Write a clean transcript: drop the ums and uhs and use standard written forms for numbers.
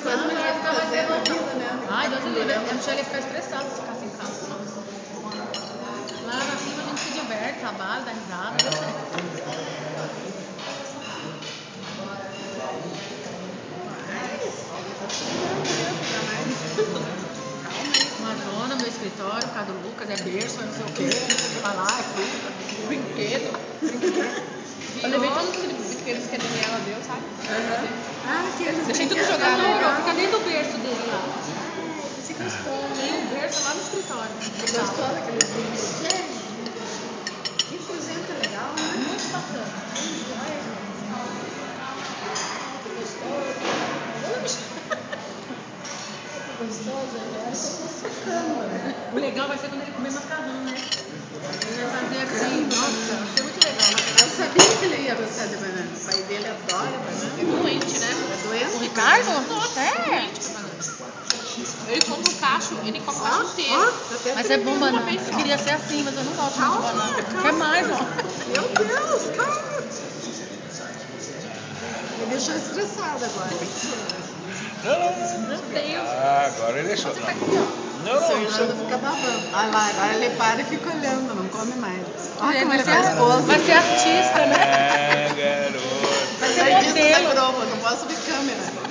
coisas Não, melhores vai pra ficar fazer na mais vida, né? Ai, Deus me livre. A Michelle ia ficar estressada se ficar sem casa. Lá na cima a gente se diverte, trabalha, dá risada. Uma zona, meu escritório, por causa do Lucas, é berço, é não sei o quê, vai lá, é fruta, brinquedo. Eu levei todos os brinquedos que a Daniela deu, sabe? Deixei tudo jogado, fica dentro do berço dele lá. Você gostou, Tem um berço lá no escritório. Você gostou daquele vídeo? Que coisinha legal, né? Muito bacana. Gostoso, agora você tá socando, né? O legal vai ser quando ele comer macarrão, né? Ele vai fazer assim, nossa, vai ser muito legal. Eu sabia que ele ia gostar de banana. O pai dele adora banana. É doente, né? É doente? O Ricardo? Nossa, doente pra banana. Ele compra um cacho, ele come o cacho inteiro. Mas é bom banana. Eu queria ser assim, mas eu não gosto muito de banana. Quer mais, ó. Meu Deus, calma. Me deixou estressada agora. Meu Deus. Agora ele deixou. O Fernando fica babando. Olha lá, agora ele para e fica olhando, não come mais. Olha como ele faz pose. Vai ser artista, né? Garoto. Vai ser artista da Globo, não posso ver câmera.